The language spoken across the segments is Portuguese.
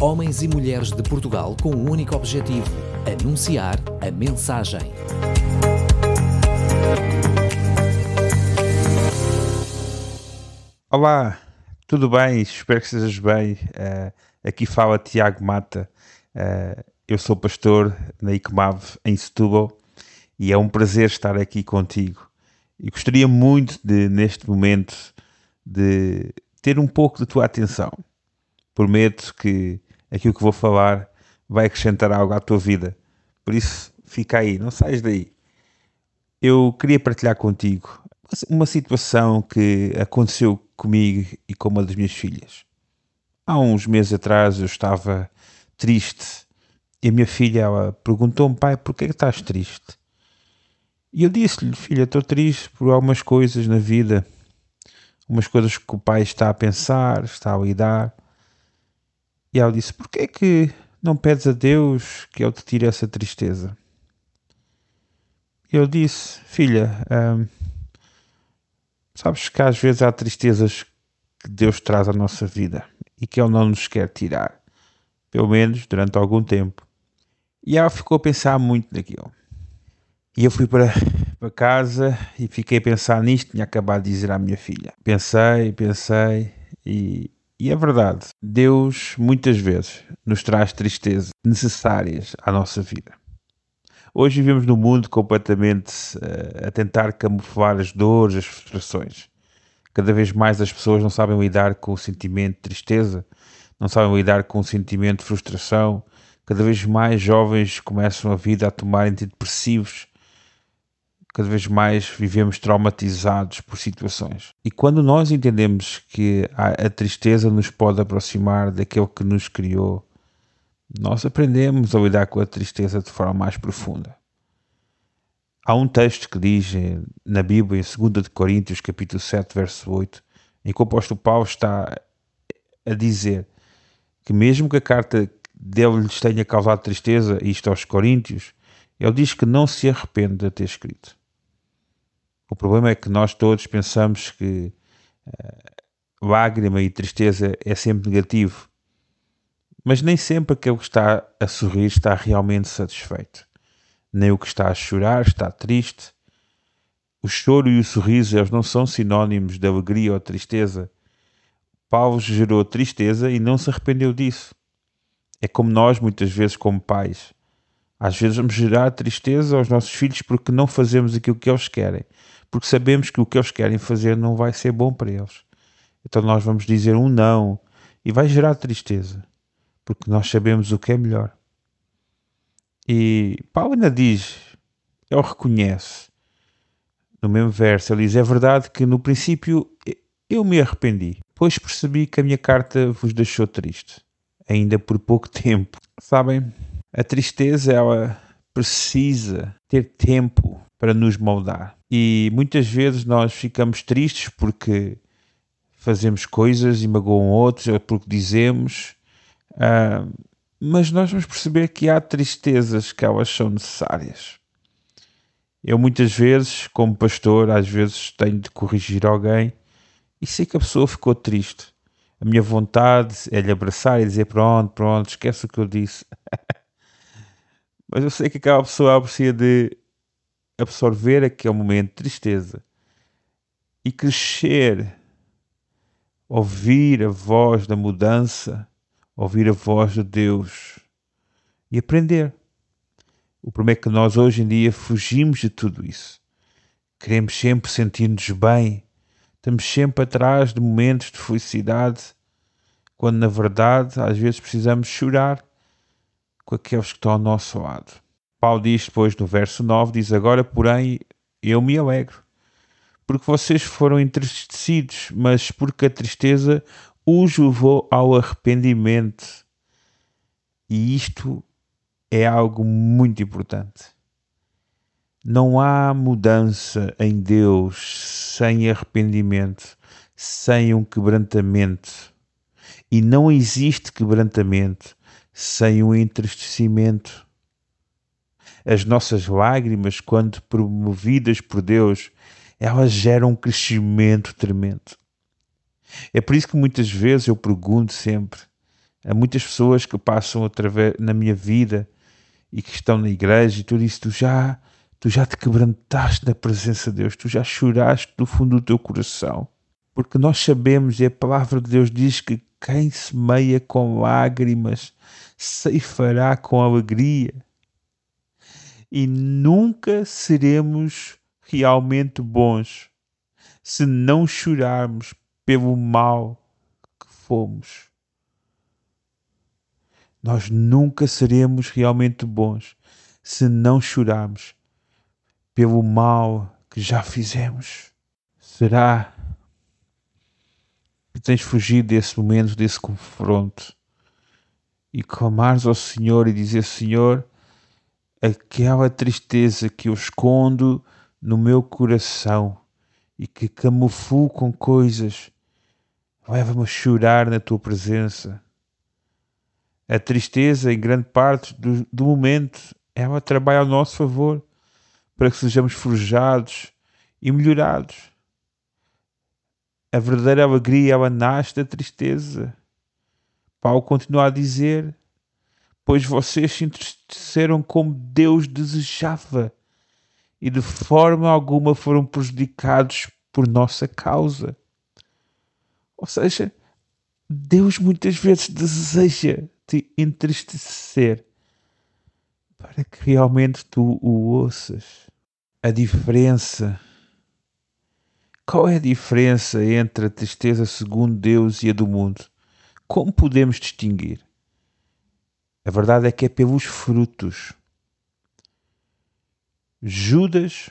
Homens e mulheres de Portugal com um único objetivo: anunciar a mensagem. Olá, tudo bem? Espero que estejas bem. Aqui fala Tiago Mata. Eu sou pastor na ICMAV em Setúbal e é um prazer estar aqui contigo. E gostaria muito de, neste momento, de ter um pouco de tua atenção. Prometo que aquilo que vou falar vai acrescentar algo à tua vida. Por isso, fica aí, não saias daí. Eu queria partilhar contigo uma situação que aconteceu comigo e com uma das minhas filhas. Há uns meses atrás eu estava triste e a minha filha ela perguntou-me: pai, porquê que estás triste? E eu disse-lhe: filha, estou triste por algumas coisas na vida, umas coisas que o pai está a pensar, está a lidar. E ela disse: porquê que não pedes a Deus que Ele te tire essa tristeza? Eu disse: filha, sabes que às vezes há tristezas que Deus traz à nossa vida e que Ele não nos quer tirar, pelo menos durante algum tempo. E ela ficou a pensar muito naquilo. E eu fui para casa e fiquei a pensar nisto, tinha acabado de dizer à minha filha. Pensei e é verdade. Deus muitas vezes nos traz tristezas necessárias à nossa vida. Hoje vivemos num mundo completamente a tentar camuflar as dores, as frustrações. Cada vez mais as pessoas não sabem lidar com o sentimento de tristeza, não sabem lidar com o sentimento de frustração. Cada vez mais jovens começam a vida a tomar antidepressivos. Cada vez mais vivemos traumatizados por situações. E quando nós entendemos que a tristeza nos pode aproximar daquele que nos criou, nós aprendemos a lidar com a tristeza de forma mais profunda. Há um texto que diz na Bíblia, em 2 Coríntios, capítulo 7, verso 8, em que o apóstolo Paulo está a dizer que mesmo que a carta dele lhes tenha causado tristeza, isto aos Coríntios, ele diz que não se arrepende de ter escrito. O problema é que nós todos pensamos que lágrima e tristeza é sempre negativo, mas nem sempre aquele que está a sorrir está realmente satisfeito. Nem o que está a chorar está triste. O choro e o sorriso eles não são sinónimos de alegria ou tristeza. Paulo gerou tristeza e não se arrependeu disso. É como nós, muitas vezes, como pais. Às vezes vamos gerar tristeza aos nossos filhos porque não fazemos aquilo que eles querem. Porque sabemos que o que eles querem fazer não vai ser bom para eles. Então nós vamos dizer um não e vai gerar tristeza. Porque nós sabemos o que é melhor. E Paulo ainda diz, ele reconhece, no mesmo verso, ele diz: é verdade que no princípio eu me arrependi, pois percebi que a minha carta vos deixou triste, ainda por pouco tempo. Sabem, a tristeza ela precisa ter tempo para nos moldar. E muitas vezes nós ficamos tristes porque fazemos coisas e magoam outros, ou porque dizemos... mas nós vamos perceber que há tristezas que elas são necessárias. Eu muitas vezes, como pastor, às vezes tenho de corrigir alguém e sei que a pessoa ficou triste. A minha vontade é lhe abraçar e dizer: pronto, esquece o que eu disse. Mas eu sei que aquela pessoa precisa de absorver aquele momento de tristeza e crescer, ouvir a voz da mudança, ouvir a voz de Deus e aprender. O problema é que nós hoje em dia fugimos de tudo isso. Queremos sempre sentir-nos bem. Estamos sempre atrás de momentos de felicidade, quando na verdade às vezes precisamos chorar com aqueles que estão ao nosso lado. Paulo diz depois no verso 9, diz: agora porém eu me alegro, porque vocês foram entristecidos, mas porque a tristeza os levou ao arrependimento. E isto é algo muito importante. Não há mudança em Deus sem arrependimento, sem um quebrantamento. E não existe quebrantamento sem um entristecimento. As nossas lágrimas, quando promovidas por Deus, elas geram um crescimento tremendo. É por isso que muitas vezes eu pergunto sempre Há muitas pessoas que passam através na minha vida e que estão na igreja e tu disse, tu já te quebrantaste na presença de Deus, tu já choraste do fundo do teu coração. Porque nós sabemos, e a palavra de Deus diz que quem semeia com lágrimas ceifará com alegria. E nunca seremos realmente bons se não chorarmos pelo mal que fomos. Nós nunca seremos realmente bons se não chorarmos pelo mal que já fizemos. Será que tens fugido desse momento, desse confronto, e clamares ao Senhor e dizer, Senhor, aquela tristeza que eu escondo no meu coração e que camuflo com coisas, leva-me a chorar na tua presença. A tristeza, em grande parte do momento, ela trabalha ao nosso favor para que sejamos forjados e melhorados. A verdadeira alegria, ela nasce da tristeza. Paulo continua a dizer, pois vocês se entristeceram como Deus desejava e de forma alguma foram prejudicados por nossa causa. Ou seja, Deus muitas vezes deseja te entristecer para que realmente tu o ouças. A diferença. Qual é a diferença entre a tristeza segundo Deus e a do mundo? Como podemos distinguir? A verdade é que é pelos frutos. Judas,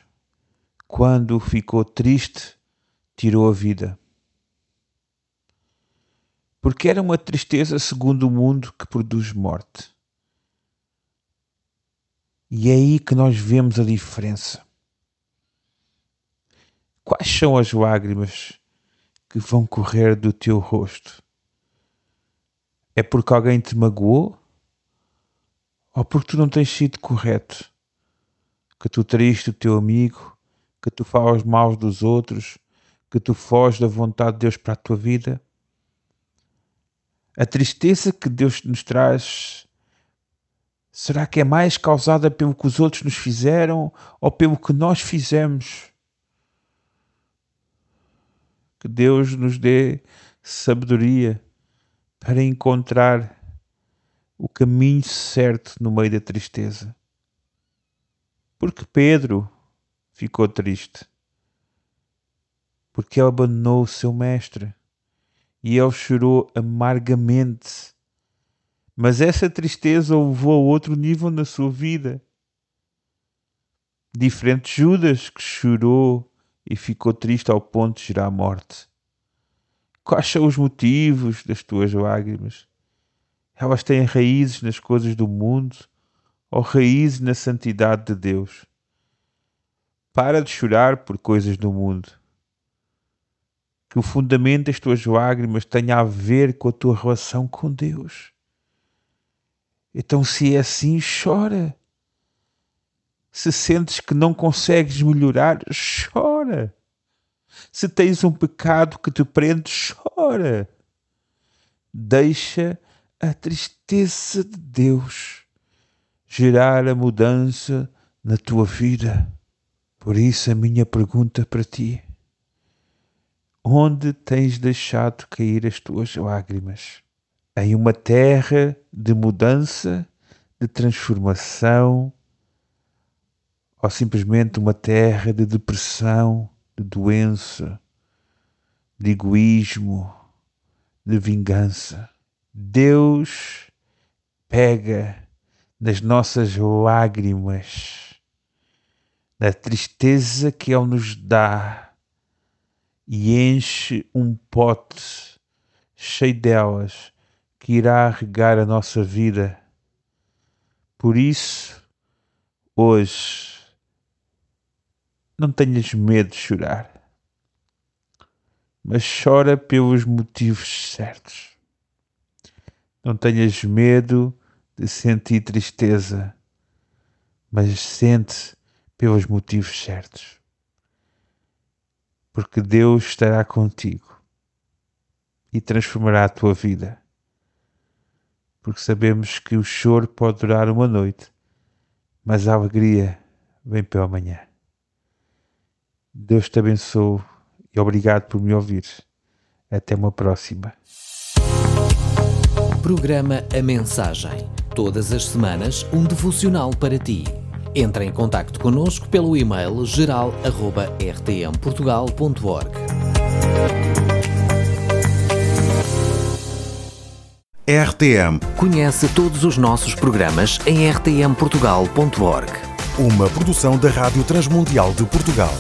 quando ficou triste, tirou a vida. Porque era uma tristeza segundo o mundo que produz morte. E é aí que nós vemos a diferença. Quais são as lágrimas que vão correr do teu rosto? É porque alguém te magoou? Ou porque tu não tens sido correto? Que tu traíste o teu amigo? Que tu falas mal dos outros? Que tu foges da vontade de Deus para a tua vida? A tristeza que Deus nos traz, será que é mais causada pelo que os outros nos fizeram ou pelo que nós fizemos? Que Deus nos dê sabedoria para encontrar o caminho certo no meio da tristeza. Porque Pedro ficou triste? Porque ele abandonou o seu mestre e ele chorou amargamente. Mas essa tristeza o levou a outro nível na sua vida. Diferente de Judas, que chorou e ficou triste ao ponto de gerar morte. Quais são os motivos das tuas lágrimas? Elas têm raízes nas coisas do mundo ou raízes na santidade de Deus? Para de chorar por coisas do mundo. Que o fundamento das tuas lágrimas tenha a ver com a tua relação com Deus. Então, se é assim, chora. Se sentes que não consegues melhorar, chora. Se tens um pecado que te prende, chora. Deixa a tristeza de Deus gerar a mudança na tua vida. Por isso a minha pergunta para ti: onde tens deixado cair as tuas lágrimas? Em uma terra de mudança, de transformação, ou simplesmente uma terra de depressão, de doença, de egoísmo, de vingança? Deus pega nas nossas lágrimas, na tristeza que Ele nos dá e enche um pote cheio delas que irá regar a nossa vida. Por isso, hoje, não tenhas medo de chorar, mas chora pelos motivos certos. Não tenhas medo de sentir tristeza, mas sente pelos motivos certos. Porque Deus estará contigo e transformará a tua vida. porque sabemos que o choro pode durar uma noite, mas a alegria vem pela manhã. Deus te abençoe e obrigado por me ouvir. Até uma próxima. Programa A Mensagem. Todas as semanas, um devocional para ti. Entre em contacto connosco pelo e-mail geral@rtmportugal.org. RTM, Conhece todos os nossos programas em rtmportugal.org. uma produção da Rádio Transmundial de Portugal.